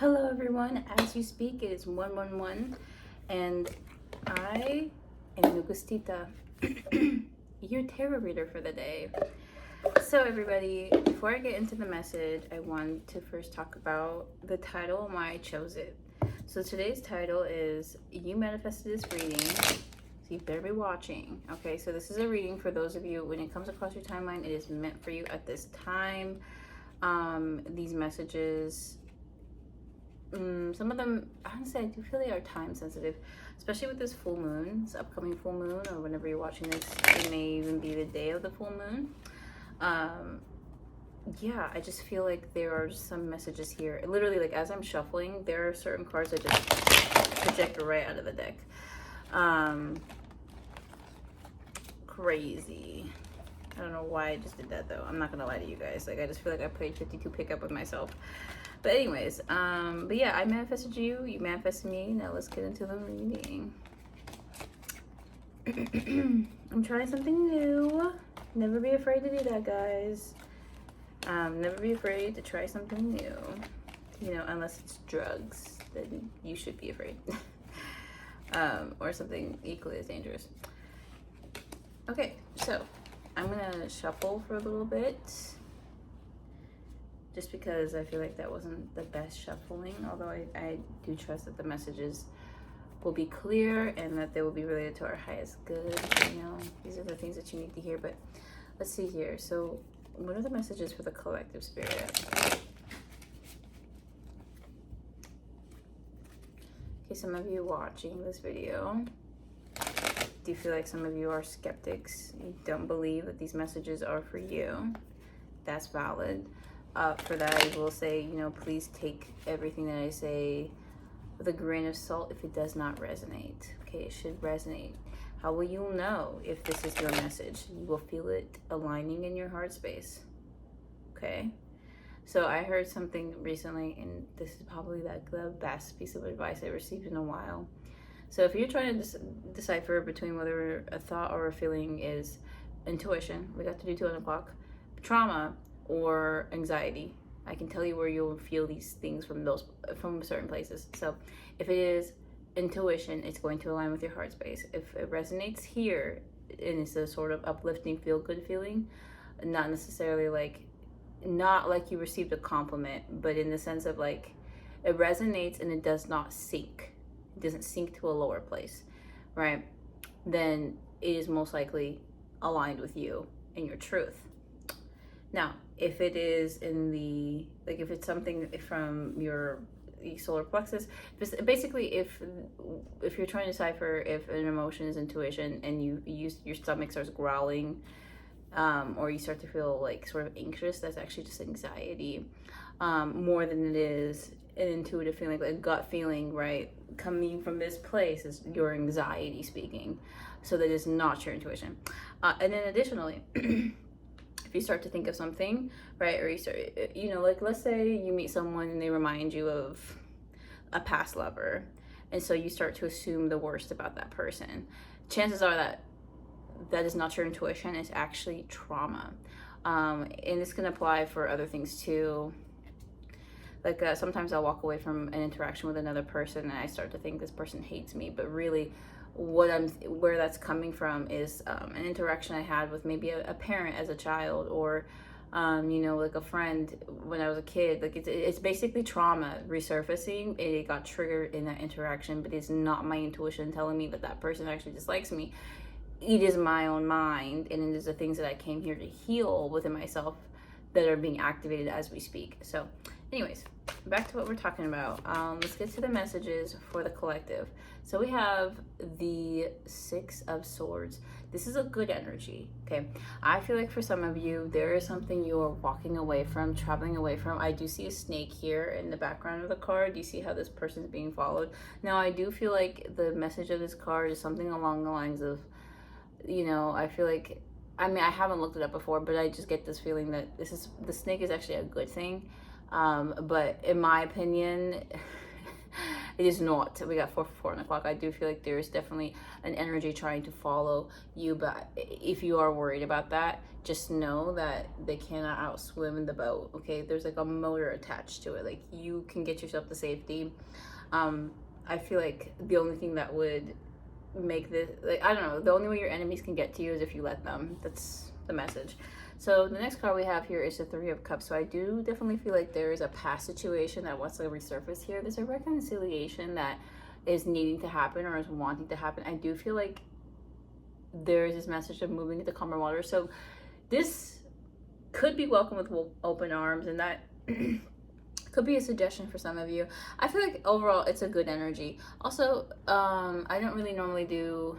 Hello everyone, as you speak it is 111 and I am NEGUSTITA, your tarot reader for the day. So everybody, before I get into the message, I want to first talk about the title and why I chose it. So today's title is You Manifested This Reading, so you better be watching. Okay, so this is a reading for those of you, when it comes across your timeline, it is meant for you at this time. These messages, some of them, honestly, I do feel they are time sensitive, especially with this full moon, this upcoming full moon, or whenever you're watching this, it may even be the day of the full moon. Yeah, I just feel like there are some messages here. Literally, like as I'm shuffling, there are certain cards that just project right out of the deck. Crazy. I don't know why I just did that though. I'm not gonna lie to you guys. Like I just feel like I played 52 pickup with myself. But anyways, but yeah, I manifested you, you manifested me. Now let's get into the reading. I'm trying something new. Never be afraid to do that, guys. Never be afraid to try something new. You know, unless it's drugs, then you should be afraid. Or something equally as dangerous. Okay, so I'm gonna shuffle for a little bit, just because I feel like that wasn't the best shuffling, although I do trust that the messages will be clear and that they will be related to our highest good. You know, these are the things that you need to hear. But let's see here. So what are the messages for the collective spirit? Okay, some of you watching this video, do you feel like some of you are skeptics? You don't believe that these messages are for you. That's valid. For that, I will say, you know, please take everything that I say with a grain of salt if it does not resonate. Okay, it should resonate. How will you know if this is your message? You will feel it aligning in your heart space. Okay? So I heard something recently, and this is probably like the best piece of advice I received in a while. So if you're trying to decipher between whether a thought or a feeling is intuition, we got to do 2 o'clock, trauma, or anxiety, I can tell you where you'll feel these things from certain places. So if it is intuition, it's going to align with your heart space. If it resonates here and it's a sort of uplifting, feel good feeling, not necessarily like, not like you received a compliment, but in the sense of like it resonates and it does not sink. It doesn't sink to a lower place, right? Then it is most likely aligned with you and your truth. Now, if it is in the, like if it's something from your solar plexus, basically if you're trying to decipher if an emotion is intuition and your stomach starts growling, or you start to feel like sort of anxious, that's actually just anxiety, more than it is an intuitive feeling, like a gut feeling, right? Coming from this place is your anxiety speaking. So that is not your intuition. And then additionally, if you start to think of something, right, or you start, you know, like let's say you meet someone and they remind you of a past lover, and so you start to assume the worst about that person, chances are that that is not your intuition, it's actually trauma. And this can apply for other things too. Like sometimes I'll walk away from an interaction with another person and I start to think this person hates me, but really where that's coming from is an interaction I had with maybe a parent as a child, or you know, like a friend when I was a kid. Like it's basically trauma resurfacing. It got triggered in that interaction, but it's not my intuition telling me that that person actually dislikes me. It is my own mind, and it is the things that I came here to heal within myself that are being activated as we speak. So anyways, back to what we're talking about. Let's get to the messages for the collective. So we have the 6 of Swords. This is a good energy, okay? I feel like for some of you, there is something you're walking away from, traveling away from. I do see a snake here in the background of the card. Do you see how this person's being followed? Now, I do feel like the message of this card is something along the lines of, you know, I feel like, I mean, I haven't looked it up before, but I just get this feeling that the snake is actually a good thing. But in my opinion, it is not. We got 4 o'clock. I do feel like there's definitely an energy trying to follow you, but if you are worried about that, just know that they cannot outswim the boat. Okay, there's like a motor attached to it. Like, you can get yourself to safety. I feel like the only thing that would make this, like, I don't know, the only way your enemies can get to you is if you let them. That's the message. So the next card we have here is the Three of Cups. So I do definitely feel like there is a past situation that wants to resurface here. There's a reconciliation that is needing to happen or is wanting to happen. I do feel like there is this message of moving into calmer water. So this could be welcome with open arms, and that could be a suggestion for some of you. I feel like overall it's a good energy. Also, I don't really normally do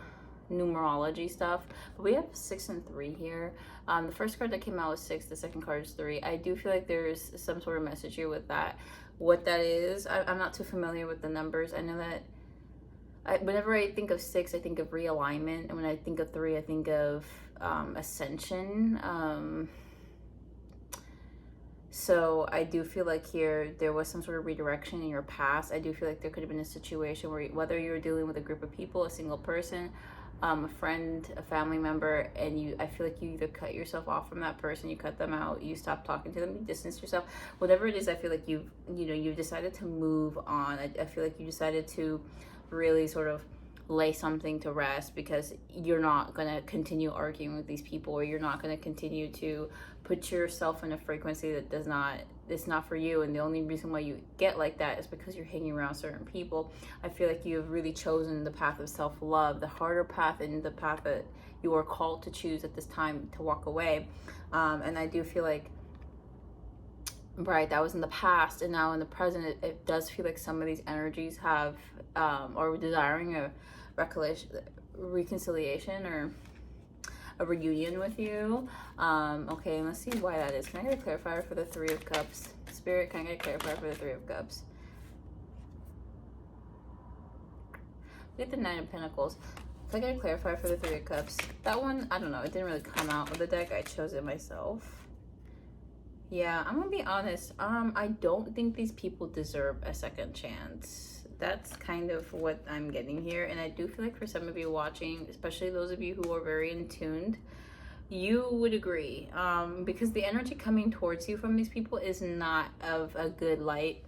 numerology stuff, but we have 6 and 3 here. The first card that came out was 6, the second card is 3. I do feel like there's some sort of message here with that. What that is, I'm not too familiar with the numbers. I know that whenever I think of 6, I think of realignment, and when I think of 3, I think of ascension. So I do feel like here there was some sort of redirection in your past. I do feel like there could have been a situation where whether you're dealing with a group of people, a single person, a friend, a family member, and I feel like you either cut yourself off from that person, you cut them out, you stop talking to them, you distance yourself, whatever it is. I feel like you've decided to move on. I feel like you decided to really sort of lay something to rest, because you're not going to continue arguing with these people, or you're not going to continue to put yourself in a frequency that it's not for you. And the only reason why you get like that is because you're hanging around certain people. I feel like you've really chosen the path of self-love, the harder path, and the path that you are called to choose at this time to walk away. And I do feel like, right, that was in the past, and now in the present, it does feel like some of these energies have or desiring a reconciliation or a reunion with you. Okay, let's see why that is. Can I get a clarifier for the Three of Cups? Spirit, can I get a clarifier for the Three of Cups? Get the Nine of Pentacles. Can I get a clarifier for the Three of Cups? That one, I don't know, it didn't really come out of the deck. I chose it myself. Yeah, I'm gonna be honest. I don't think these people deserve a second chance. That's kind of what I'm getting here. And I do feel like for some of you watching, especially those of you who are very in tuned, you would agree. Because the energy coming towards you from these people is not of a good light.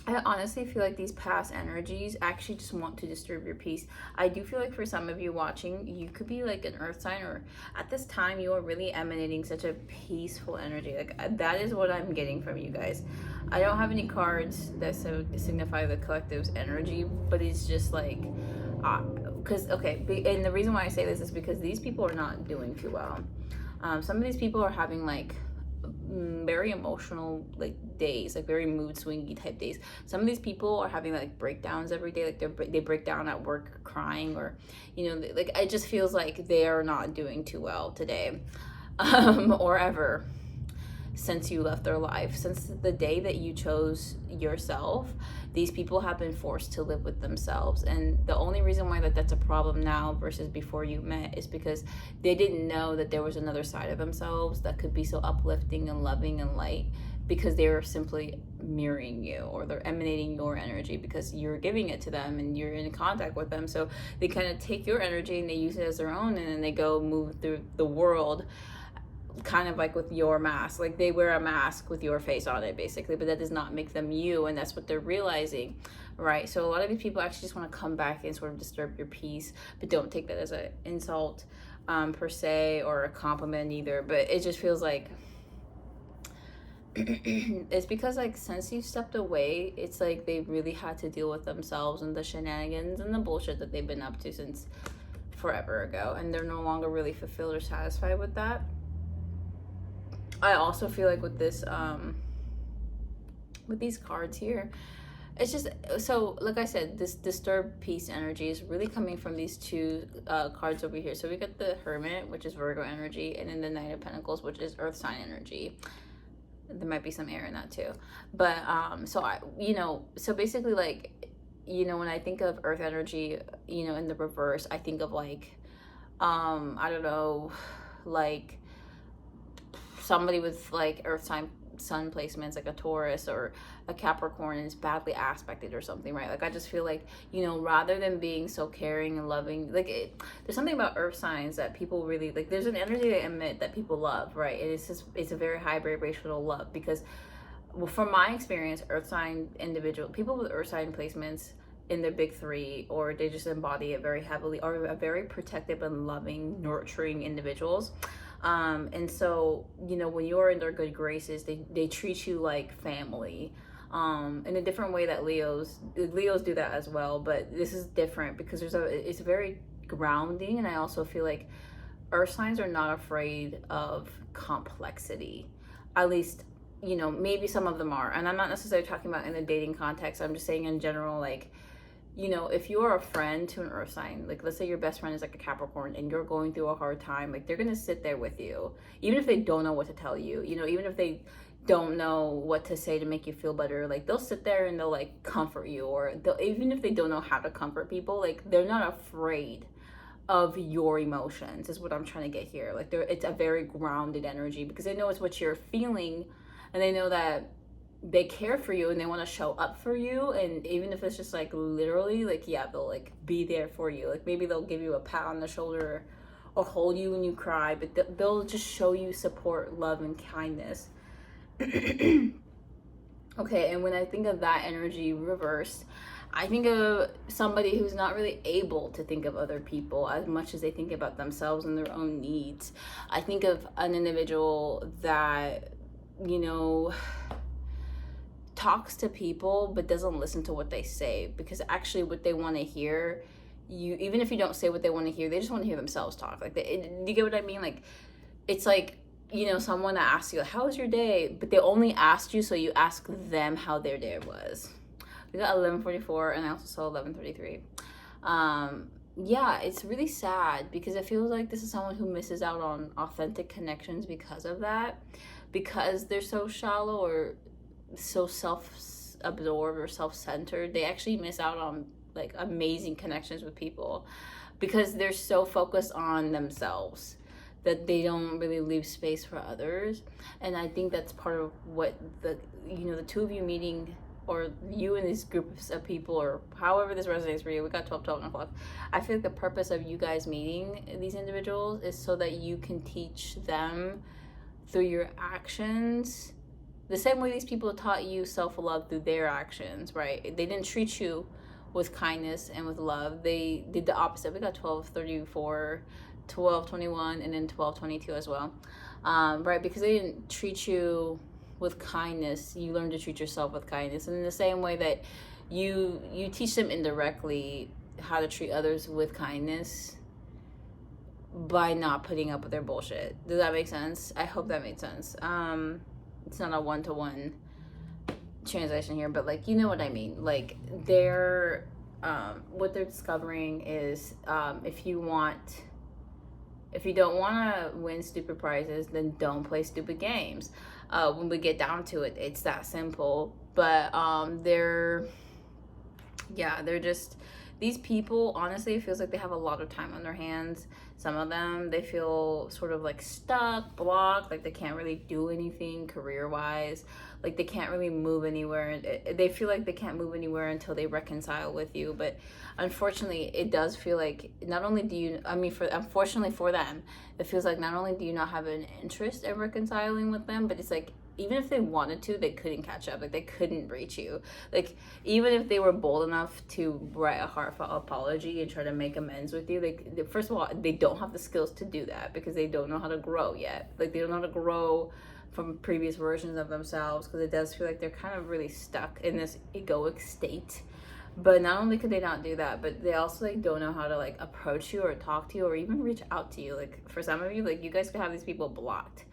I honestly feel like these past energies actually just want to disturb your peace. I do feel like for some of you watching, you could be like an earth sign, or at this time you are really emanating such a peaceful energy. Like, that is what I'm getting from you guys. I don't have any cards that signify the collective's energy, but it's just like, because, okay, and the reason why I say this is because these people are not doing too well. Some of these people are having like very emotional like days, like very mood swingy type days. Some of these people are having like breakdowns every day, like they break down at work crying, or like it just feels like they are not doing too well today, or ever, since you left their life. Since the day that you chose yourself, these people have been forced to live with themselves. And the only reason why that's a problem now versus before you met is because they didn't know that there was another side of themselves that could be so uplifting and loving and light, because they were simply mirroring you, or they're emanating your energy because you're giving it to them and you're in contact with them. So they kind of take your energy and they use it as their own, and then they go move through the world kind of like with your mask. Like, they wear a mask with your face on it basically, but that does not make them you, and that's what they're realizing, right? So a lot of these people actually just want to come back and sort of disturb your peace, but don't take that as an insult per se, or a compliment either. But it just feels like it's because, like, since you stepped away, it's like they really had to deal with themselves and the shenanigans and the bullshit that they've been up to since forever ago, and they're no longer really fulfilled or satisfied with that. I also feel like with this with these cards here, it's just, so like I said, this disturbed peace energy is really coming from these two cards over here. So we got the Hermit, which is Virgo energy, and then the Knight of Pentacles, which is Earth sign energy. There might be some air in that too, but so basically, like, when I think of Earth energy, in the reverse, I think of like I don't know, like somebody with like earth sign sun placements, like a Taurus or a Capricorn is badly aspected or something, right? Like I just feel like, you know, rather than being so caring and loving, like there's something about earth signs that people really like. There's an energy they emit that people love, right? And it's a very high vibrational love because, well, from my experience, earth sign people with earth sign placements in their big three, or they just embody it very heavily, are a very protective and loving, nurturing individuals. And so, you know, when you're in their good graces, they treat you like family, in a different way that Leos do that as well. But this is different because it's very grounding. And I also feel like earth signs are not afraid of complexity, at least, you know, maybe some of them are. And I'm not necessarily talking about in the dating context. I'm just saying in general, like, you know, if you're a friend to an earth sign, like let's say your best friend is like a Capricorn and you're going through a hard time, like they're gonna sit there with you, even if they don't know what to tell you, you know, even if they don't know what to say to make you feel better, like they'll sit there and they'll like comfort you, or even if they don't know how to comfort people, like they're not afraid of your emotions, is what I'm trying to get here. Like it's a very grounded energy because they know it's what you're feeling, and they know that they care for you and they want to show up for you. And even if it's just like literally, like, yeah, they'll like be there for you. Like maybe they'll give you a pat on the shoulder or hold you when you cry, but they'll just show you support, love, and kindness. Okay, and when I think of that energy reversed, I think of somebody who's not really able to think of other people as much as they think about themselves and their own needs. I think of an individual that, you know, talks to people but doesn't listen to what they say, because actually what they want to hear, even if you don't say what they want to hear, they just want to hear themselves talk. Like you get what I mean? Like it's like, you know, someone that asks you, how was your day? But they only asked you so you ask them how their day was. We got 1144 and I also saw 1133. Yeah, it's really sad because it feels like this is someone who misses out on authentic connections because of that, because they're so shallow or so self-absorbed or self-centered. They actually miss out on like amazing connections with people because they're so focused on themselves that they don't really leave space for others. And I think that's part of what the two of you meeting, or you and these groups of people, or however this resonates for you. We got 12 o'clock. I feel like the purpose of you guys meeting these individuals is so that you can teach them through your actions the same way these people taught you self-love through their actions, right? They didn't treat you with kindness and with love. They did the opposite. We got 1234, 1221, and then 1222 as well, right? Because they didn't treat you with kindness, you learn to treat yourself with kindness. And in the same way that you teach them indirectly how to treat others with kindness by not putting up with their bullshit. Does that make sense? I hope that made sense. It's not a one-to-one translation here, but like, you know what I mean? Like they're what they're discovering is if you don't want to win stupid prizes, then don't play stupid games. When we get down to it, it's that simple. But they're just, these people, honestly, it feels like they have a lot of time on their hands. Some of them, they feel sort of like stuck, blocked, like they can't really do anything career-wise, like they can't really move anywhere. They feel like they can't move anywhere until they reconcile with you. But unfortunately, it does feel like not only do you, unfortunately for them, it feels like not only do you not have an interest in reconciling with them, but it's like, even if they wanted to, they couldn't catch up. Like they couldn't reach you. Like even if they were bold enough to write a heartfelt apology and try to make amends with you, like first of all, they don't have the skills to do that because they don't know how to grow yet. Like they don't know how to grow from previous versions of themselves, because it does feel like they're kind of really stuck in this egoic state. But not only could they not do that, but they also like don't know how to like approach you or talk to you or even reach out to you. Like for some of you, like you guys could have these people blocked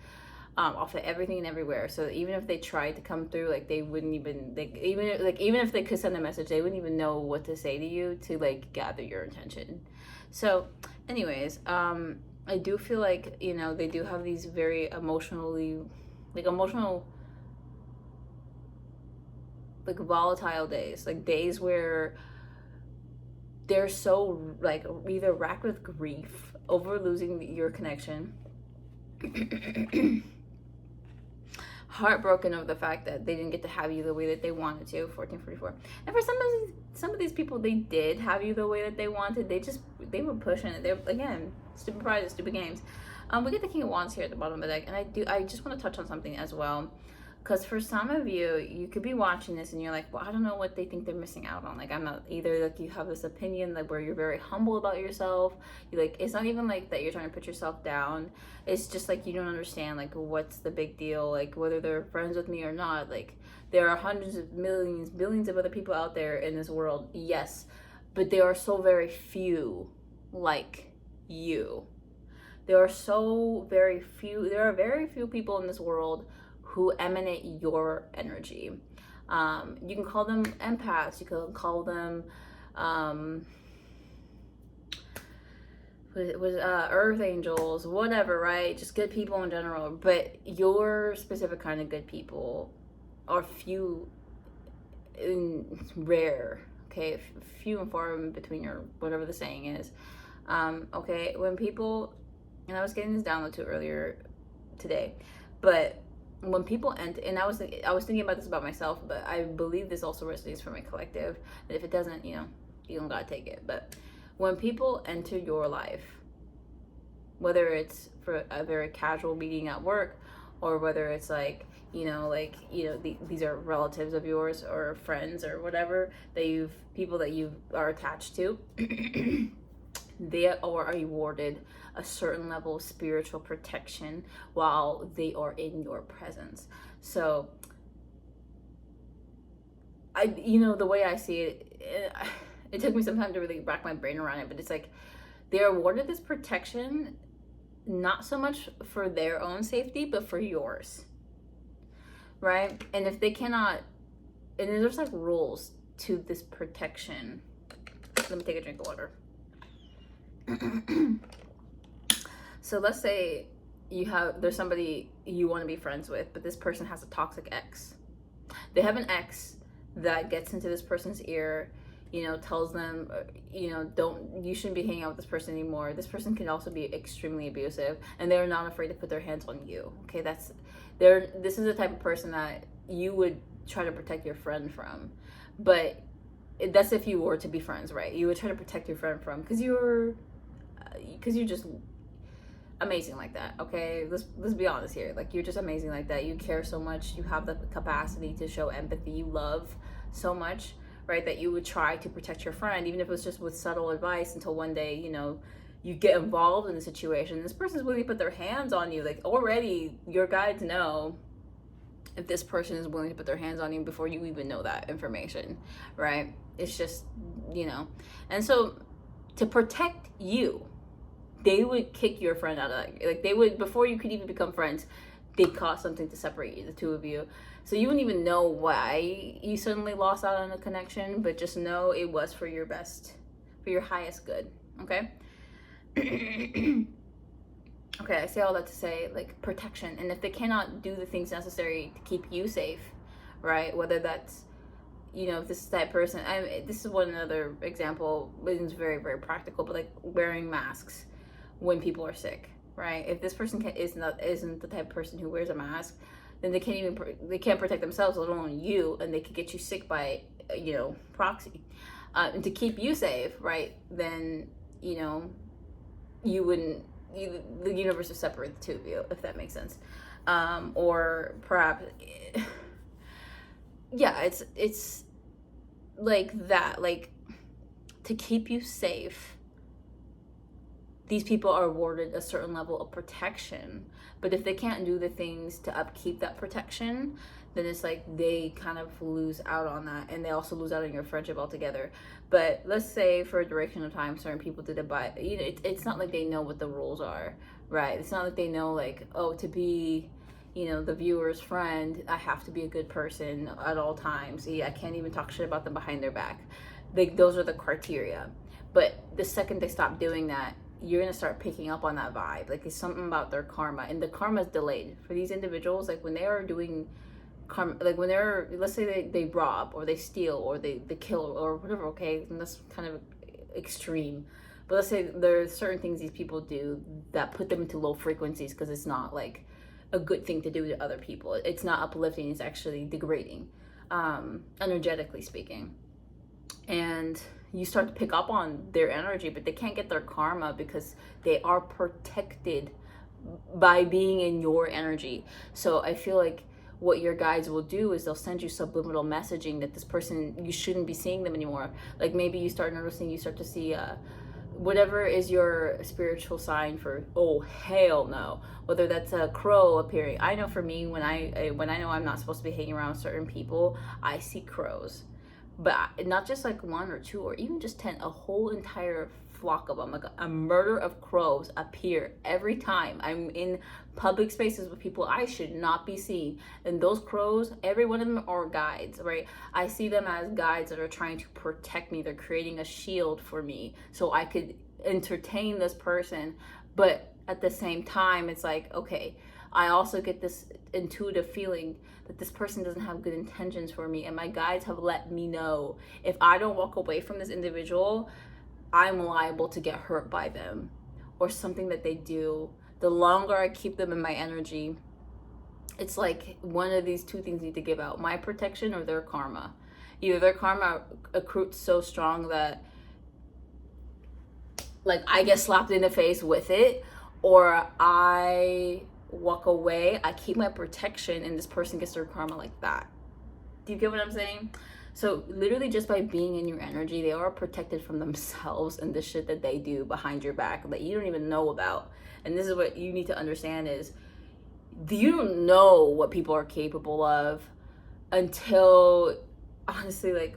off of everything and everywhere. So even if they tried to come through, like they wouldn't even, even if they could send a message, they wouldn't even know what to say to you to like gather your attention. So anyways, I do feel like, you know, they do have these very emotional like volatile days, like days where they're so like either racked with grief over losing your connection, heartbroken over the fact that they didn't get to have you the way that they wanted to. 1444. And for some of these people, they did have you the way that they wanted. They were pushing it. They're, again, stupid prizes, stupid games. We get the King of Wands here at the bottom of the deck, and I just want to touch on something as well. Because for some of you, you could be watching this and you're like, well, I don't know what they think they're missing out on. Like, I'm not either, like, you have this opinion, like, where you're very humble about yourself. You like, it's not even like that you're trying to put yourself down. It's just like you don't understand, like, what's the big deal, like, whether they're friends with me or not. Like, there are hundreds of millions, billions of other people out there in this world, yes, but there are so very few like you. There are very few people in this world who emanate your energy. You can call them empaths, you can call them earth angels, whatever, right? Just good people in general. But your specific kind of good people are few and rare, okay? Few and far in between, or whatever the saying is. Okay, when people, and I was getting this download too earlier today, but when people and I was thinking about this about myself, but I believe this also resonates for my collective. And if it doesn't, you don't gotta take it. But when people enter your life, whether it's for a very casual meeting at work, or whether it's like, these are relatives of yours or friends or whatever people that you are attached to, they are awarded a certain level of spiritual protection while they are in your presence. So the way I see it took me some time to really rack my brain around it, but it's like they're awarded this protection not so much for their own safety, but for yours, right? And if they cannot, and there's like rules to this protection. Let me take a drink of water. So let's say there's somebody you want to be friends with, but this person has a toxic ex. They have an ex that gets into this person's ear, tells them, you shouldn't be hanging out with this person anymore. This person can also be extremely abusive, and they're not afraid to put their hands on you. Okay, this is the type of person that you would try to protect your friend from, but that's if you were to be friends, right? You would try to protect your friend from, because you're just amazing like that, okay? Let's be honest here. Like, you're just amazing like that. You care so much. You have the capacity to show empathy. You love so much, right? That you would try to protect your friend, even if it was just with subtle advice, until one day, you get involved in the situation. This person's willing to put their hands on you. Like, already your guides know if this person is willing to put their hands on you before you even know that information, right? It's just, and so to protect you, they would kick your friend out of that. Like, they would, before you could even become friends, they'd cause something to separate you, the two of you. So you wouldn't even know why you suddenly lost out on a connection, but just know it was for your best, for your highest good, okay? Okay, I say all that to say, like, protection. And if they cannot do the things necessary to keep you safe, right? Whether that's, if this is that person, this is one another example, it's very, very practical, but like wearing masks when people are sick, right? If this person isn't the type of person who wears a mask, then they can't protect themselves, let alone you, and they could get you sick by, proxy. And to keep you safe, right? Then, you wouldn't. The universe would separate the two of you, if that makes sense. Or perhaps, yeah, it's like that. Like, to keep you safe, these people are awarded a certain level of protection. But if they can't do the things to upkeep that protection, then it's like they kind of lose out on that, and they also lose out on your friendship altogether. But let's say for a duration of time, certain people did it by, it's not like they know what the rules are, right? It's not like they know, like, oh, to be, the viewer's friend, I have to be a good person at all times. I can't even talk shit about them behind their back. Like, those are the criteria. But the second they stop doing that, you're gonna start picking up on that vibe. Like, it's something about their karma, and the karma is delayed for these individuals. Like, when they are doing karma, like when they're, let's say they rob or they steal or they kill or whatever, okay, and that's kind of extreme, but let's say there's certain things these people do that put them into low frequencies, because it's not like a good thing to do to other people. It's not uplifting, it's actually degrading, energetically speaking. And you start to pick up on their energy, but they can't get their karma because they are protected by being in your energy. So I feel like what your guides will do is they'll send you subliminal messaging that this person, you shouldn't be seeing them anymore. Like maybe you start noticing, you start to see whatever is your spiritual sign for, oh hell no, whether that's a crow appearing. I know for me, when I know I'm not supposed to be hanging around certain people, I see crows. But not just like one or two or even just 10, a whole entire flock of them, like a murder of crows appear every time I'm in public spaces with people I should not be seeing. And those crows, every one of them are guides, right? I see them as guides that are trying to protect me. They're creating a shield for me so I could entertain this person. But at the same time, it's like, okay, I also get this intuitive feeling that this person doesn't have good intentions for me. And my guides have let me know if I don't walk away from this individual, I'm liable to get hurt by them or something that they do. The longer I keep them in my energy, it's like one of these two things need to give out: my protection or their karma. Either their karma accrues so strong that like I get slapped in the face with it, or I walk away, I keep my protection, and this person gets their karma like that. Do you get what I'm saying? So literally just by being in your energy, they are protected from themselves and the shit that they do behind your back that you don't even know about. And this is what you need to understand is you don't know what people are capable of until, honestly, like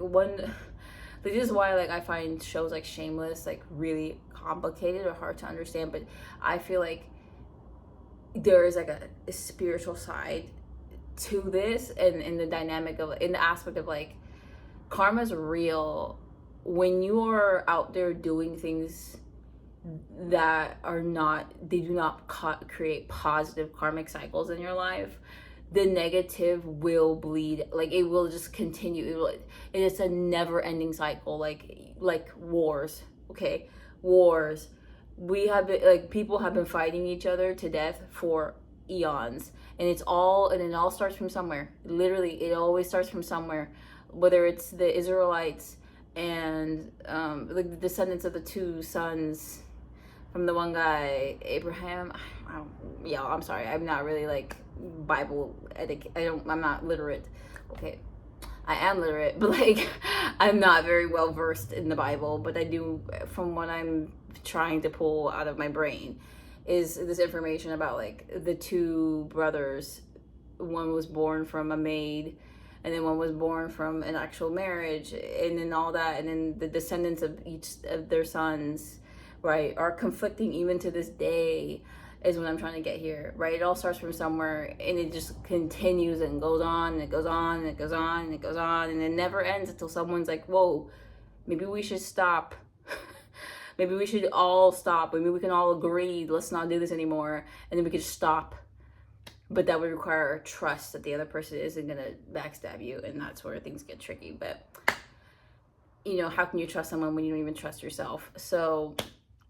this is why like I find shows like Shameless like really complicated or hard to understand. But I feel like there is like a spiritual side to this, and in the dynamic of, in the aspect of like, karma's real when you are out there doing things that are not, they do not create positive karmic cycles in your life. The negative will bleed, like it will just continue. It's a never-ending cycle, like wars. Okay, wars. We have been, like, people have been fighting each other to death for eons, and it all starts from somewhere. Literally, it always starts from somewhere. Whether it's the Israelites and the descendants of the two sons from the one guy, Abraham. I'm sorry, I'm not really like Bible etiquette. I'm not literate. Okay, I am literate, but like I'm not very well versed in the Bible. But I do, from what I'm trying to pull out of my brain, is this information about like the two brothers. One was born from a maid, and then one was born from an actual marriage, and then all that, and then the descendants of each of their sons, right, are conflicting even to this day, is what I'm trying to get here, right? It all starts from somewhere, and it just continues and goes on, and it goes on, and it goes on, and it goes on, and it never ends until someone's like, whoa, maybe we should stop. Maybe we should all stop. Maybe we can all agree, let's not do this anymore, and then we could stop. But that would require trust that the other person isn't going to backstab you, and that's where things get tricky. But, you know, how can you trust someone when you don't even trust yourself? So,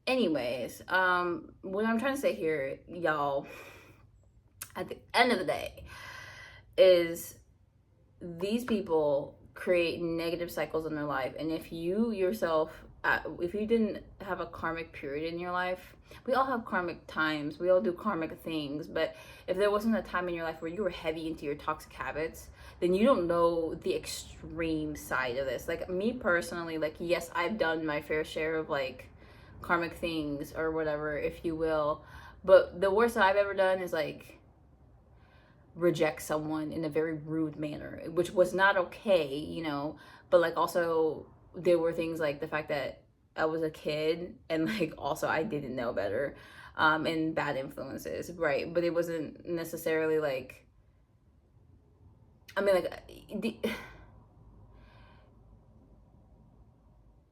anyways, what I'm trying to say here, y'all, at the end of the day, is these people create negative cycles in their life. And if you yourself, if you didn't have a karmic period in your life, we all have karmic times, we all do karmic things, but if there wasn't a time in your life where you were heavy into your toxic habits, then you don't know the extreme side of this. Like me personally, like, yes, I've done my fair share of like karmic things or whatever, if you will, but the worst that I've ever done is like reject someone in a very rude manner, which was not okay, you know. But like also there were things like the fact that I was a kid, and like also I didn't know better, and bad influences, right? But it wasn't necessarily like, I mean, like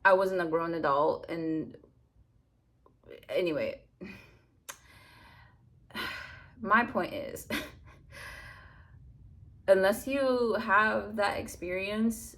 I wasn't a grown adult. And anyway, my point is unless you have that experience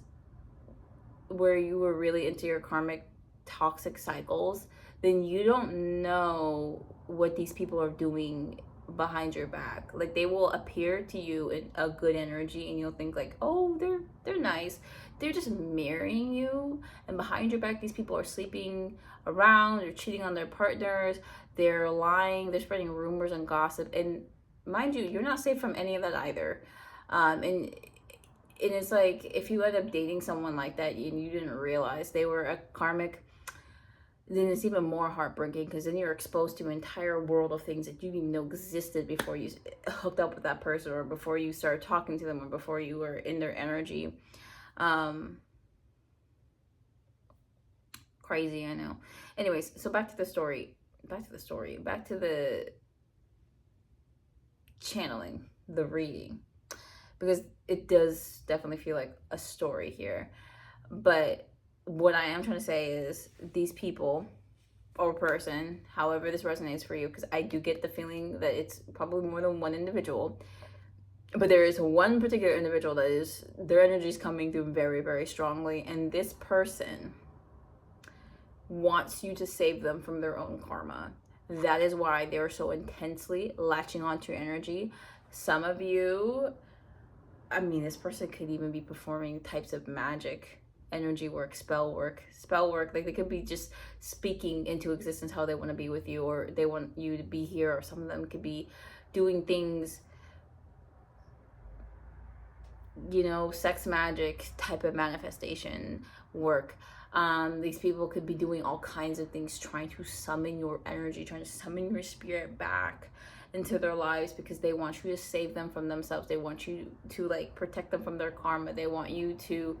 where you were really into your karmic toxic cycles, then you don't know what these people are doing behind your back. Like, they will appear to you in a good energy, and you'll think like, oh, they're nice. They're just mirroring you, and behind your back, these people are sleeping around, they're cheating on their partners, they're lying, they're spreading rumors and gossip. And mind you, you're not safe from any of that either. And it's like, if you end up dating someone like that and you didn't realize they were a karmic, then it's even more heartbreaking, because then you're exposed to an entire world of things that you didn't even know existed before you hooked up with that person, or before you started talking to them, or before you were in their energy. Crazy, I know. Anyways, so back to the channeling, the reading, because it does definitely feel like a story here. But what I am trying to say is, these people or person, however this resonates for you, because I do get the feeling that it's probably more than one individual, but there is one particular individual that is, their energy is coming through very, very strongly, and this person wants you to save them from their own karma. That is why they're so intensely latching onto your energy. Some of you, I mean, this person could even be performing types of magic, energy work, spell work. Like, they could be just speaking into existence how they want to be with you, or they want you to be here, or some of them could be doing things, you know, sex magic type of manifestation work. These people could be doing all kinds of things, trying to summon your energy, trying to summon your spirit back into their lives, because they want you to save them from themselves. They want you to, like, protect them from their karma. They want you to,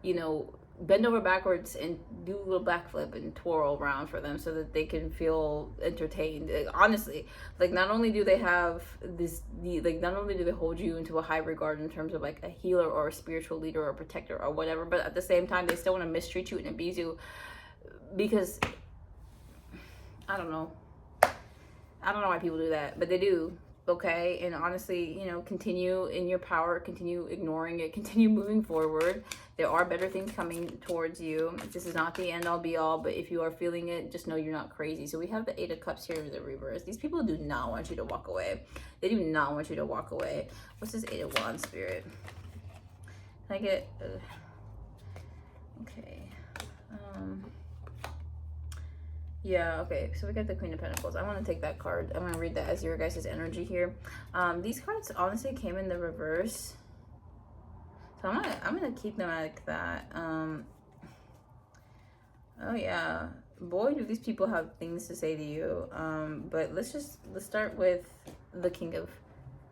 you know, bend over backwards and do a little backflip and twirl around for them, so that they can feel entertained. Honestly, like, not only do they have this, not only do they hold you into a high regard in terms of like a healer or a spiritual leader or a protector or whatever, but at the same time, they still want to mistreat you and abuse you, because I don't know why people do that, but they do. Okay, and honestly, you know, continue in your power, continue ignoring it, continue moving forward. There are better things coming towards you. This is not the end all be all, but if you are feeling it, just know you're not crazy. So we have the 8 of Cups here in the reverse. These people do not want you to walk away. They do not want you to walk away. What's this 8 of Wands, Spirit? Can I get okay. Yeah, okay, so we got the Queen of Pentacles. I want to take that card. I'm going to read that as your guys' energy here. These cards honestly came in the reverse, so I'm gonna keep them like that. Oh yeah, boy, do these people have things to say to you. But let's start with the King of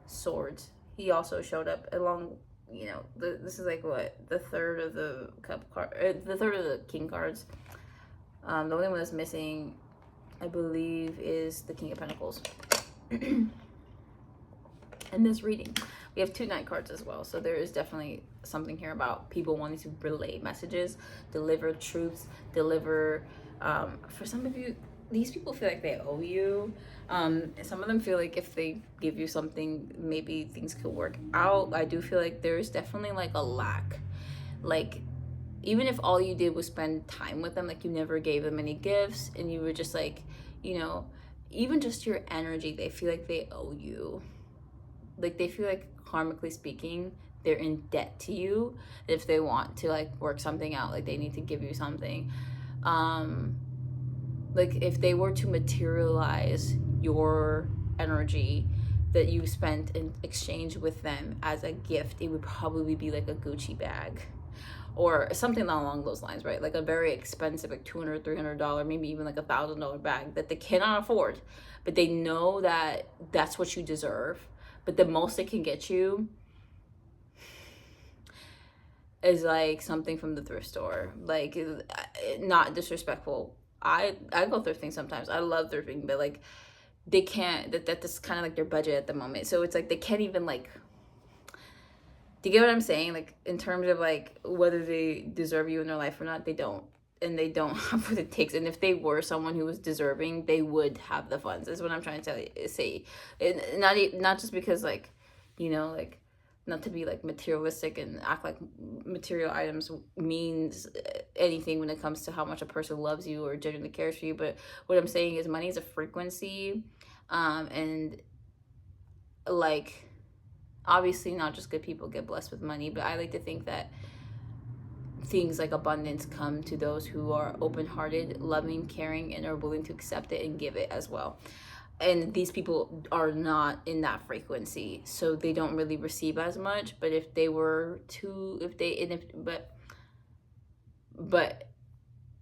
Swords. He also showed up along, you know, this is like what, the third of the cup card, the third of the king cards. The only one that's missing, I believe, is the King of Pentacles. In this reading, we have 2 Knight cards as well. So there is definitely something here about people wanting to relay messages, deliver truths, deliver. For some of you, these people feel like they owe you. Some of them feel like if they give you something, maybe things could work out. I do feel like there's definitely like a lack. Like, even if all you did was spend time with them, like you never gave them any gifts, and you were just like, you know, even just your energy, they feel like they owe you. Like, they feel like, karmically speaking, they're in debt to you. If they want to like work something out, like they need to give you something. Like, if they were to materialize your energy that you spent in exchange with them as a gift, it would probably be like a Gucci bag or something along those lines, right? Like a very expensive, like $200, $300, maybe even like $1,000 bag that they cannot afford, but they know that that's what you deserve. But the most they can get you is like something from the thrift store. Like, not disrespectful. I go thrifting sometimes. I love thrifting, but like, they can't, that's kind of like their budget at the moment. So it's like they can't even like, do you get what I'm saying? Like, in terms of like whether they deserve you in their life or not, they don't. And they don't have what it takes. And if they were someone who was deserving, they would have the funds, is what I'm trying to say. Not just because, like, you know, like, not to be like materialistic and act like material items means anything when it comes to how much a person loves you or genuinely cares for you. But what I'm saying is, money is a frequency, and like, obviously not just good people get blessed with money, but I like to think that things like abundance come to those who are open-hearted, loving, caring, and are willing to accept it and give it as well. And these people are not in that frequency, so they don't really receive as much. But if they were to, but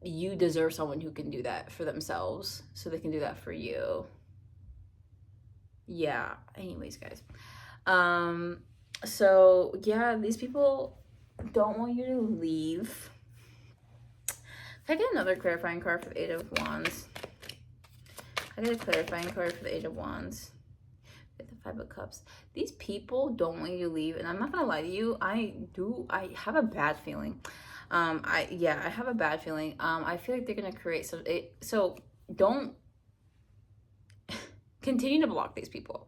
you deserve someone who can do that for themselves, so they can do that for you. Yeah, anyways, guys. So yeah, these people don't want you to leave. Can I get another clarifying card for the Eight of Wands? I get a clarifying card for the Eight of Wands. Get the Five of Cups. These people don't want you to leave, and I'm not gonna lie to you. I have a bad feeling. I have a bad feeling. I feel like they're gonna create some. So don't continue to block these people.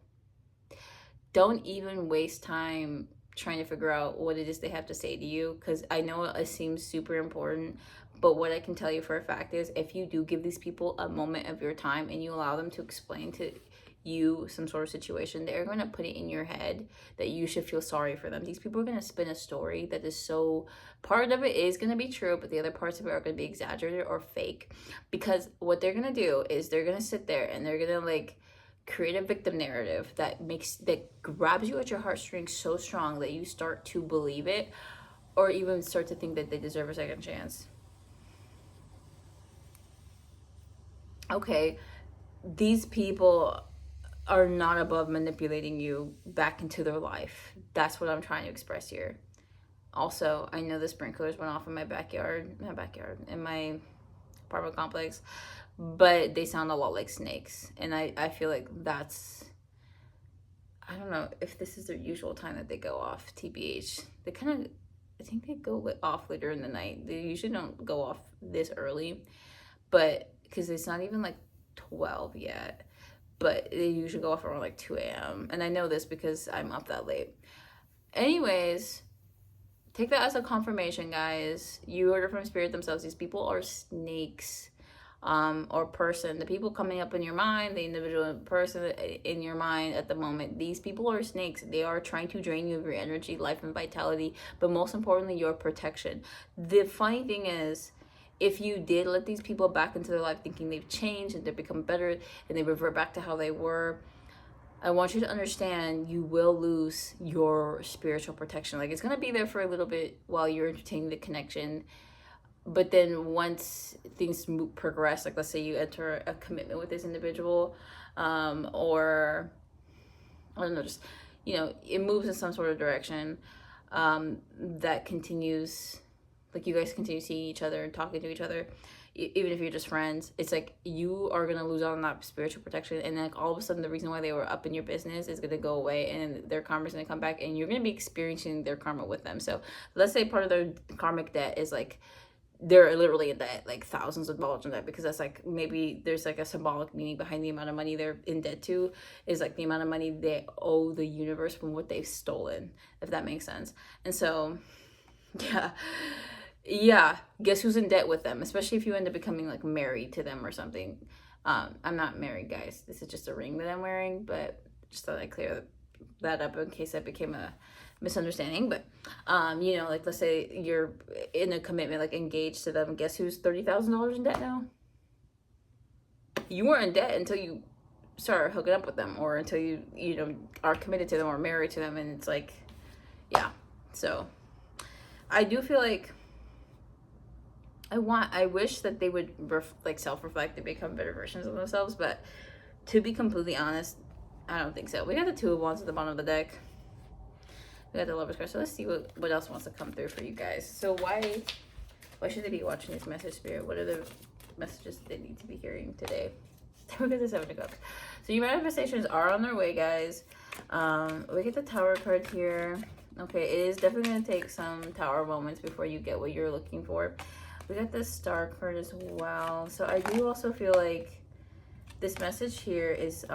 Don't even waste time trying to figure out what it is they have to say to you, because I know it seems super important, but what I can tell you for a fact is if you do give these people a moment of your time and you allow them to explain to you some sort of situation, they're going to put it in your head that you should feel sorry for them. These people are going to spin a story that is so, part of it is going to be true, but the other parts of it are going to be exaggerated or fake, because what they're going to do is they're going to sit there and they're going to like create a victim narrative that grabs you at your heartstrings so strong that you start to believe it, or even start to think that they deserve a second chance. Okay, these people are not above manipulating you back into their life. That's what I'm trying to express here. Also, I know the sprinklers went off in my backyard, in my apartment complex, but they sound a lot like snakes, and I feel like that's, I don't know if this is their usual time that they go off, TBH. They kind of, I think they go off later in the night. They usually don't go off this early, but because it's not even like 12 yet, but they usually go off around like 2 a.m. And I know this because I'm up that late. Anyways, take that as a confirmation, guys. You heard it from Spirit themselves. These people are snakes, or person. The people coming up in your mind, the individual person in your mind at the moment, these people are snakes. They are trying to drain you of your energy, life, and vitality, but most importantly, your protection. The funny thing is, if you did let these people back into their life thinking they've changed and they've become better and they revert back to how they were, I want you to understand you will lose your spiritual protection. Like, it's going to be there for a little bit while you're entertaining the connection. But then once things progress, like let's say you enter a commitment with this individual, or I don't know, just, you know, it moves in some sort of direction that continues, like you guys continue seeing each other and talking to each other, even if you're just friends, it's like you are going to lose out on that spiritual protection, and like all of a sudden the reason why they were up in your business is going to go away, and their karma is going to come back, and you're going to be experiencing their karma with them. So let's say part of their karmic debt is like they're literally in debt, like thousands of dollars in debt, because that's like, maybe there's like a symbolic meaning behind the amount of money they're in debt to, is like the amount of money they owe the universe from what they've stolen, if that makes sense. And so yeah, guess who's in debt with them, especially if you end up becoming like married to them or something. I'm not married, guys. This is just a ring that I'm wearing, but just thought I'd clear that up in case that became a misunderstanding. But you know, like let's say you're in a commitment, like engaged to them, guess who's $30,000 in debt now? You weren't in debt until you start hooking up with them, or until you know, are committed to them or married to them. And it's like, yeah. So I do feel like I wish that they would like self-reflect and become better versions of themselves, but to be completely honest, I don't think so. We got the Two of Wands at the bottom of the deck. We got the Lover's card. So let's see what else wants to come through for you guys. So why should they be watching this message, Spirit? What are the messages they need to be hearing today? We get the Seven of Cups. So your manifestations are on their way, guys. We get the Tower card here. Okay, it is definitely going to take some Tower moments before you get what you're looking for. We got the Star card as well. So I do also feel like this message here is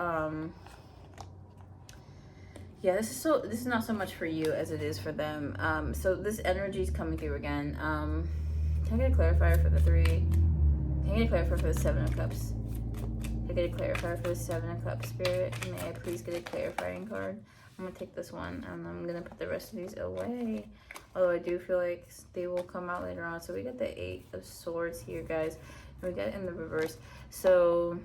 yeah, this is not so much for you as it is for them. So this energy is coming through again. Can I get a clarifier for the 3? Can I get a clarifier for the 7 of Cups? Can I I get a clarifier for the Seven of Cups, Spirit? May I please get a clarifying card? I'm going to take this one, and I'm going to put the rest of these away. Although I do feel like they will come out later on. So we got the Eight of Swords here, guys. And we got it in the reverse. So...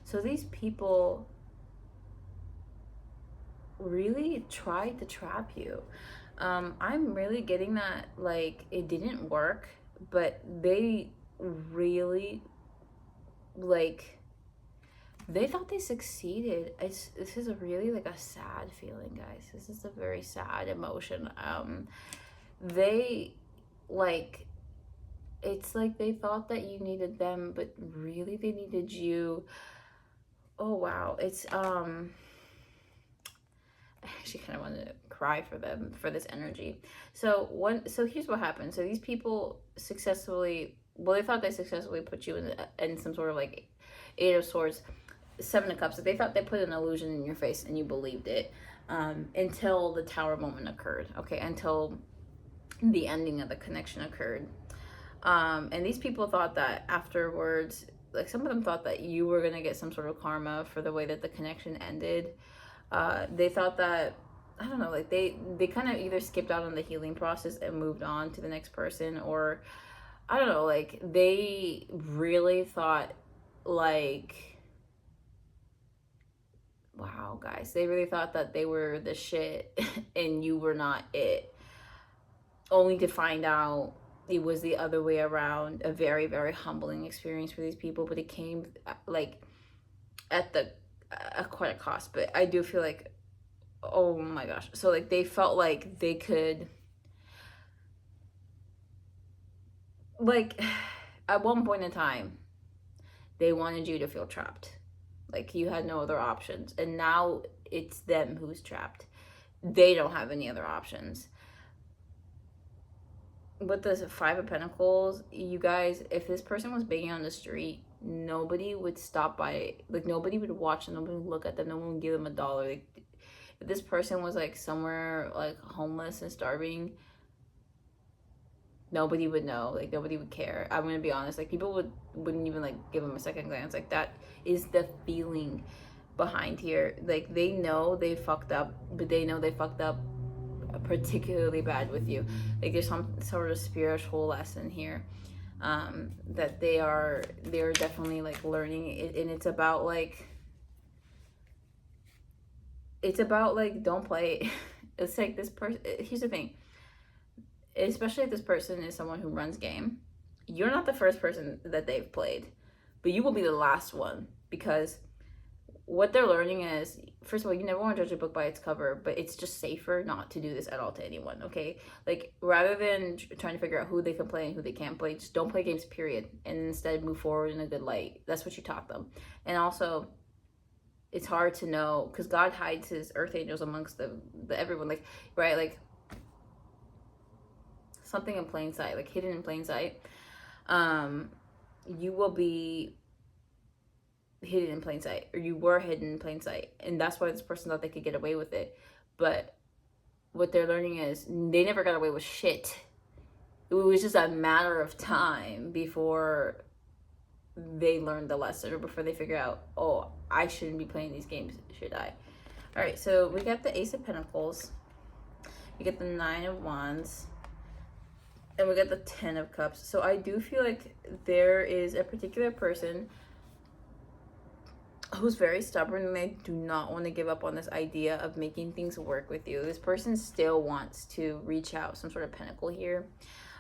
So these people really tried to trap you. I'm really getting that, like, it didn't work, but they really, like, they thought they succeeded. This is a really, like, a sad feeling, guys. This is a very sad emotion. They, like, it's like they thought that you needed them, but really they needed you. Oh, wow. It's, I actually kind of wanted to cry for them, for this energy. So here's what happened. So these people successfully, well, they thought they successfully put you in some sort of, like, Eight of Swords, Seven of Cups. They thought they put an illusion in your face and you believed it, until the Tower moment occurred. Okay, until the ending of the connection occurred. And these people thought that afterwards, like, some of them thought that you were going to get some sort of karma for the way that the connection ended. They thought that, I don't know, like, they kind of either skipped out on the healing process and moved on to the next person, or, I don't know, like, they really thought, like, wow, guys, they really thought that they were the shit and you were not it, only to find out it was the other way around. A very, very humbling experience for these people, but it came, like, at quite a cost. But I do feel like, oh my gosh, so, like, they felt like they could, like, at one point in time they wanted you to feel trapped, like you had no other options, and now it's them who's trapped. They don't have any other options. With the Five of Pentacles, you guys, if this person was begging on the street, nobody would stop by, like, nobody would watch them, nobody would look at them, no one would give them $1. Like, if this person was, like, somewhere, like, homeless and starving, nobody would know, like, nobody would care. I'm gonna be honest, like, people wouldn't even, like, give them a second glance. Like, that is the feeling behind here. Like, they know they fucked up, but they know they fucked up particularly bad with you. Like, there's some sort of spiritual lesson here, that they're definitely, like, learning it, and it's about like don't play. It's like, this person, here's the thing, especially if this person is someone who runs game, you're not the first person that they've played, but you will be the last one, because what they're learning is, first of all, you never want to judge a book by its cover, but it's just safer not to do this at all to anyone, okay? Like, rather than trying to figure out who they can play and who they can't play, just don't play games, period, and instead move forward in a good light. That's what you taught them. And also, it's hard to know, because God hides his earth angels amongst the everyone, like, right? Like, something in plain sight, like, hidden in plain sight. You will be hidden in plain sight, or you were hidden in plain sight, and that's why this person thought they could get away with it. But what they're learning is they never got away with shit. It was just a matter of time before they learned the lesson, or before they figure out, oh, I shouldn't be playing these games, should I? All right, so we got the Ace of Pentacles, we get the Nine of Wands, and we got the Ten of Cups. So I do feel like there is a particular person who's very stubborn, and they do not want to give up on this idea of making things work with you. This person still wants to reach out, some sort of pentacle here.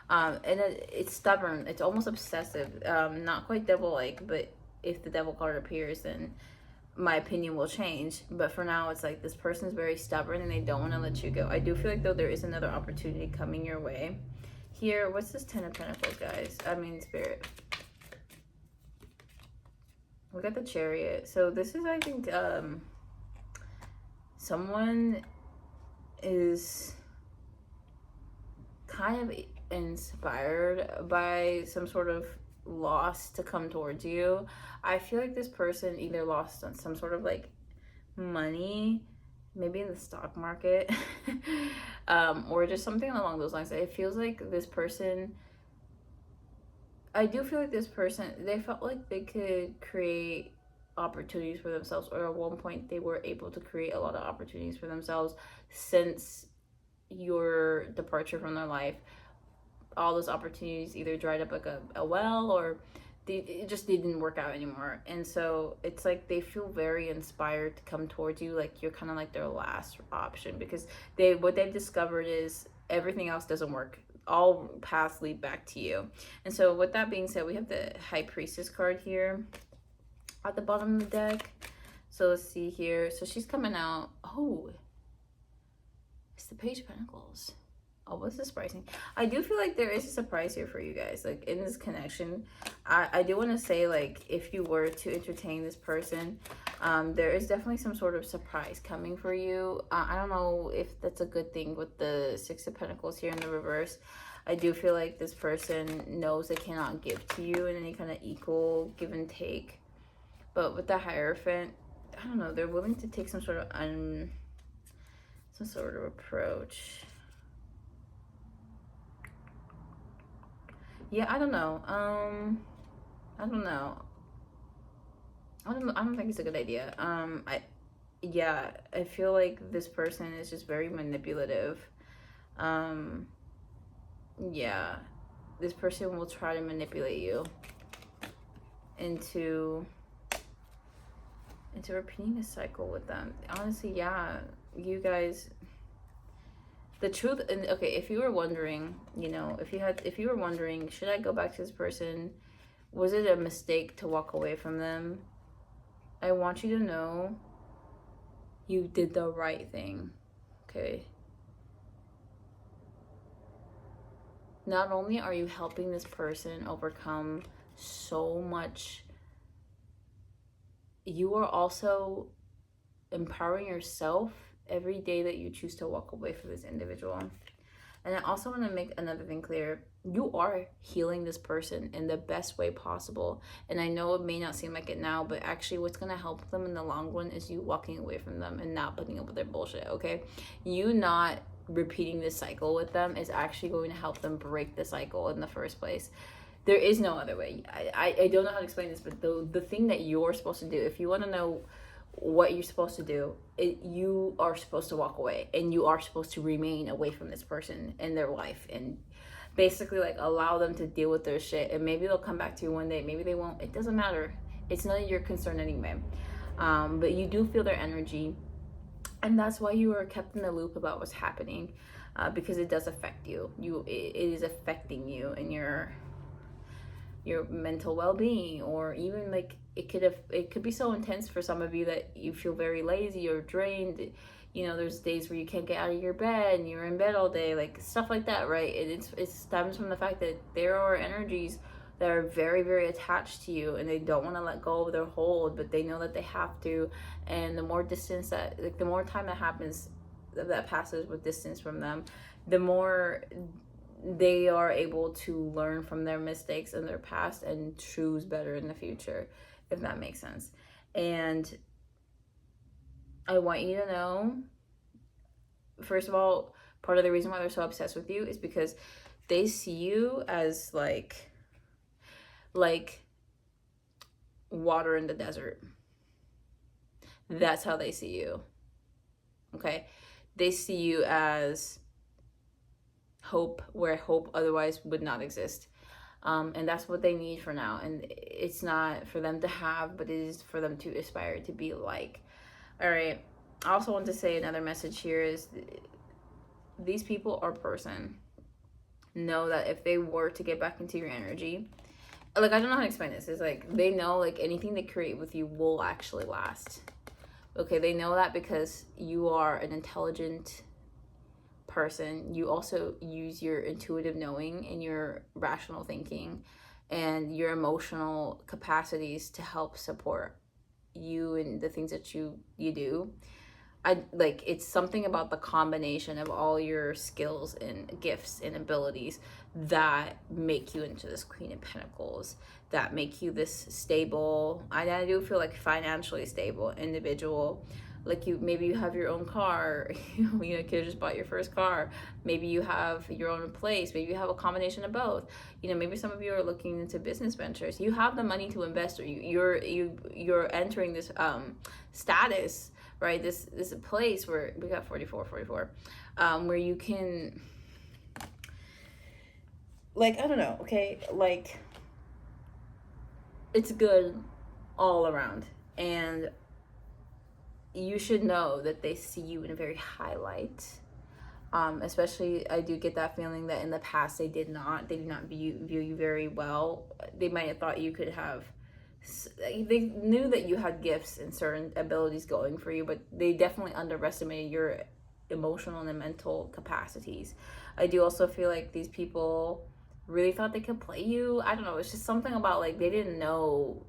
And it's stubborn, it's almost obsessive, not quite devil-like, but if the devil card appears, then my opinion will change. But for now, it's like this person's very stubborn and they don't want to let you go. I do feel like, though, there is another opportunity coming your way. Here, what's this Ten of Pentacles, guys? I mean, Spirit. We got the Chariot. So this is, I think, someone is kind of inspired by some sort of loss to come towards you. I feel like this person either lost on some sort of, like, money, maybe in the stock market, or just something along those lines. It feels like this person, I do feel like this person, they felt like they could create opportunities for themselves, or at one point they were able to create a lot of opportunities for themselves since your departure from their life. All those opportunities either dried up like a well, or it just didn't work out anymore. And so it's like they feel very inspired to come towards you, like you're kind of like their last option, because what they've discovered is everything else doesn't work. All paths lead back to you. And so with that being said, we have the High Priestess card here at the bottom of the deck. So let's see here. So she's coming out. Oh, it's the Page of Pentacles. Oh, what's the surprising? I do feel like there is a surprise here for you guys, like in this connection. I do want to say, like, if you were to entertain this person, there is definitely some sort of surprise coming for you. I don't know if that's a good thing with the Six of Pentacles here in the reverse. I do feel like this person knows they cannot give to you in any kind of equal give and take. But with the Hierophant, I don't know, they're willing to take some sort of approach. Yeah, I don't know. I don't know. I don't think it's a good idea. I feel like this person is just very manipulative. Yeah, this person will try to manipulate you into repeating a cycle with them. Honestly, yeah, you guys, the truth. And okay, if you were wondering, if you were wondering, should I go back to this person? Was it a mistake to walk away from them? I want you to know you did the right thing. Okay. Not only are you helping this person overcome so much, you are also empowering yourself every day that you choose to walk away from this individual. And I also want to make another thing clear. You are healing this person in the best way possible. And I know it may not seem like it now, but actually what's going to help them in the long run is you walking away from them and not putting up with their bullshit, okay? You not repeating this cycle with them is actually going to help them break the cycle in the first place. There is no other way. I don't know how to explain this, but the thing that you're supposed to do, if you want to know what you're supposed to do, you are supposed to walk away, and you are supposed to remain away from this person in their life, and basically like allow them to deal with their shit. And maybe they'll come back to you one day, maybe they won't. It doesn't matter. It's none of your concern anyway. But you do feel their energy, and that's why you are kept in the loop about what's happening, because it does affect you. It is affecting you and your mental well-being, or even like it could be so intense for some of you that you feel very lazy or drained. There's days where you can't get out of your bed and you're in bed all day, like stuff like that, right? It stems from the fact that there are energies that are very, very attached to you, and they don't want to let go of their hold, but they know that they have to. And the more distance the more time that passes with distance from them, the more they are able to learn from their mistakes in their past and choose better in the future, if that makes sense. And I want you to know, first of all, part of the reason why they're so obsessed with you is because they see you as like water in the desert. That's how they see you. Okay? They see you as hope where hope otherwise would not exist. And that's what they need for now. And it's not for them to have, but it is for them to aspire to be like. All right. I also want to say another message here is these people are person. Know that if they were to get back into your energy, like, I don't know how to explain this. It's like they know like anything they create with you will actually last. Okay, they know that because you are an intelligent person. You also use your intuitive knowing and your rational thinking and your emotional capacities to help support you and the things that you do. It's something about the combination of all your skills and gifts and abilities that make you into this Queen of Pentacles, that make you this stable, I do feel like financially stable individual, Like maybe you have your own car, you know, you could have just bought your first car. Maybe you have your own place. Maybe you have a combination of both. You know, maybe some of you are looking into business ventures. You have the money to invest, or you're entering this status, right? This place where we got 44, where you can, like, I don't know, okay, like, it's good all around, and you should know that they see you in a very high light. Especially, I do get that feeling that in the past they did not view you very well. They might have thought you could have, they knew that you had gifts and certain abilities going for you, but they definitely underestimated your emotional and mental capacities. I do also feel like these people really thought they could play you. I don't know, it's just something about, like, they didn't know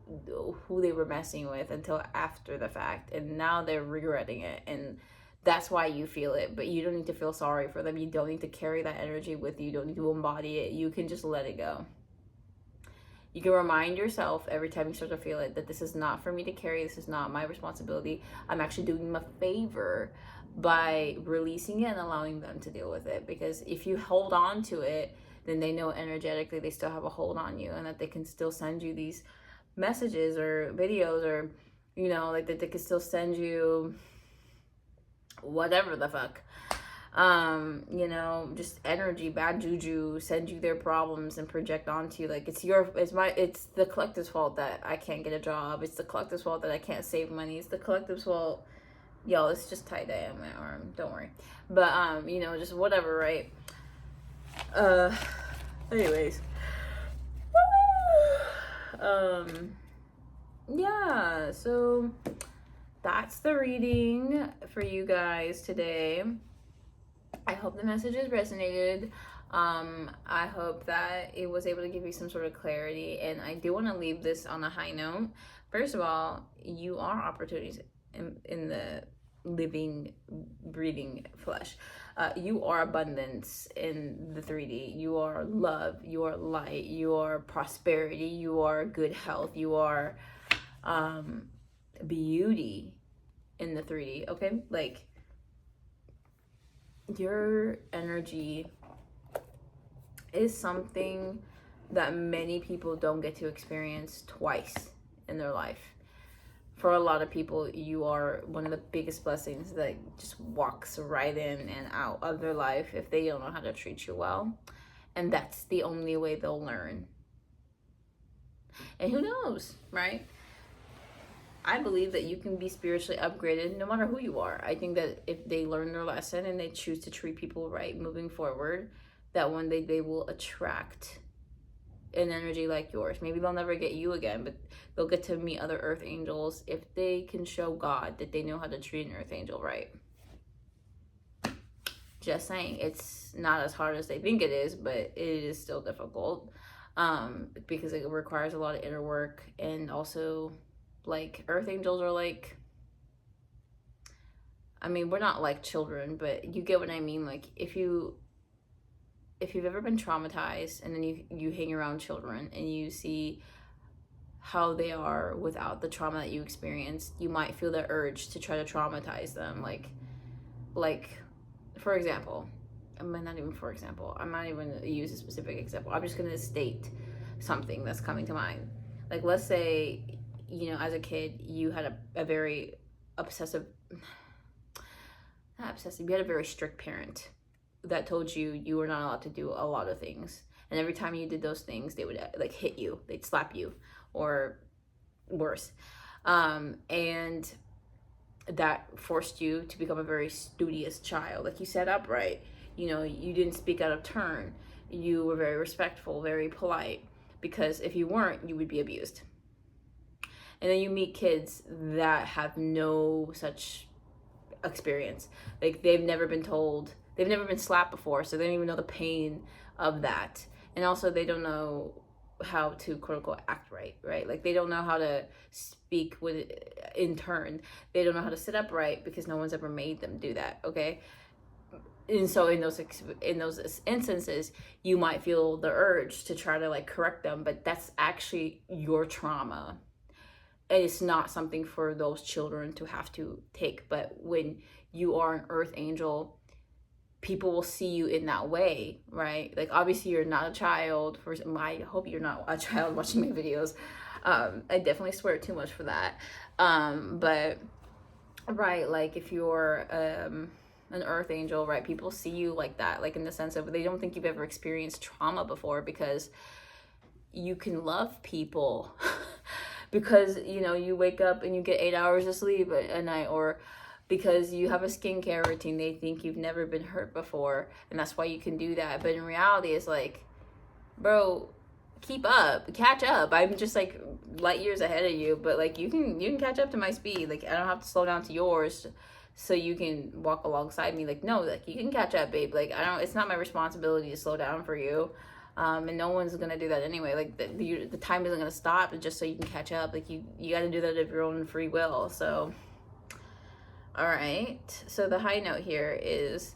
who they were messing with until after the fact, and now they're regretting it, and that's why you feel it. But you don't need to feel sorry for them. You don't need to carry that energy with you. You don't need to embody it. You can just let it go. You can remind yourself every time you start to feel it that this is not for me to carry. This is not my responsibility. I'm actually doing them a favor by releasing it and allowing them to deal with it. Because if you hold on to it, then they know energetically they still have a hold on you, and that they can still send you these messages or videos, or, you know, like that they can still send you whatever the fuck, you know, just energy, bad juju, send you their problems and project onto you. Like, it's the collective's fault that I can't get a job. It's the collective's fault that I can't save money. It's the collective's fault. Yo, it's just tie-dye on my arm, don't worry. But you know, just whatever, right? Anyways, yeah, so that's the reading for you guys today. I hope the messages resonated. I hope that it was able to give you some sort of clarity, and I do want to leave this on a high note. First of all, you are opportunities in the living, breathing flesh. You are abundance in the 3D. You are love. You are light. You are prosperity. You are good health. You are beauty in the 3D. Okay, like, your energy is something that many people don't get to experience twice in their life. For a lot of people, you are one of the biggest blessings that just walks right in and out of their life if they don't know how to treat you well. And that's the only way they'll learn. And who knows, right? I believe that you can be spiritually upgraded no matter who you are. I think that if they learn their lesson and they choose to treat people right moving forward, that one day they will attract an energy like yours. Maybe they'll never get you again, but they'll get to meet other earth angels if they can show God that they know how to treat an earth angel right. Just saying, it's not as hard as they think it is, but it is still difficult, because it requires a lot of inner work. And also, like, earth angels are like, I mean, we're not like children, but you get what I mean. Like, if you've ever been traumatized, and then you hang around children and you see how they are without the trauma that you experienced, you might feel the urge to try to traumatize them. Like for example, I'm not even going to use a specific example. I'm just going to state something that's coming to mind. Like, let's say, you know, as a kid, you had a very you had a very strict parent that told you were not allowed to do a lot of things. And every time you did those things, they would, like, hit you, they'd slap you, or worse. And that forced you to become a very studious child. Like, you sat upright, you know, you didn't speak out of turn, you were very respectful, very polite, because if you weren't, you would be abused. And then you meet kids that have no such experience. Like, they've never been slapped before, so they don't even know the pain of that. And also, they don't know how to, quote unquote, act right? Like, they don't know how to speak in turn. They don't know how to sit upright because no one's ever made them do that, okay? And so in those instances, you might feel the urge to try to, like, correct them, but that's actually your trauma. and it's not something for those children to have to take. But when you are an earth angel, people will see you in that way, right? Like, obviously you're not a child. I hope you're not a child watching my videos. I definitely swear too much for that. But right, like, if you're an earth angel, right, people see you like that, like in the sense of they don't think you've ever experienced trauma before, because you can love people because, you know, you wake up and you get 8 hours of sleep a night, or because you have a skincare routine. They think you've never been hurt before, and that's why you can do that. But in reality, it's like, bro, keep up, catch up. I'm just like light years ahead of you, but like you can catch up to my speed. Like, I don't have to slow down to yours so you can walk alongside me. Like, no, like, you can catch up, babe. Like, it's not my responsibility to slow down for you. And no one's gonna do that anyway. Like, the time isn't gonna stop just so you can catch up. Like, you got to do that of your own free will. So, all right. So the high note here is,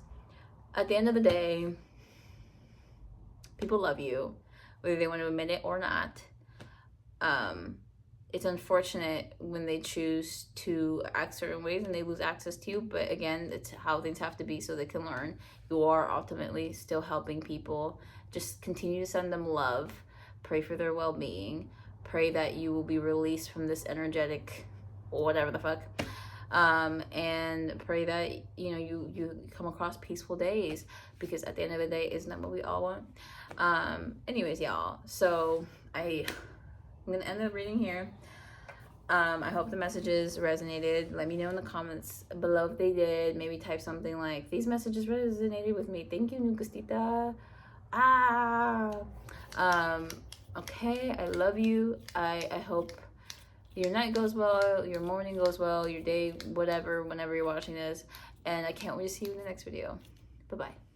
at the end of the day, people love you, whether they want to admit it or not. It's unfortunate when they choose to act certain ways and they lose access to you, but again, it's how things have to be so they can learn. You are ultimately still helping people. Just continue to send them love. Pray for their well-being. Pray that you will be released from this energetic whatever the fuck. And pray that, you know, you come across peaceful days, because at the end of the day, isn't that what we all want? Anyways, y'all, so I'm gonna end the reading here. I hope the messages resonated. Let me know in the comments below if they did. Maybe type something like, these messages resonated with me. Thank you, NEGUSTITA. Okay, I love you. I hope your night goes well, your morning goes well, your day, whatever, whenever you're watching this. And I can't wait to see you in the next video. Bye-bye.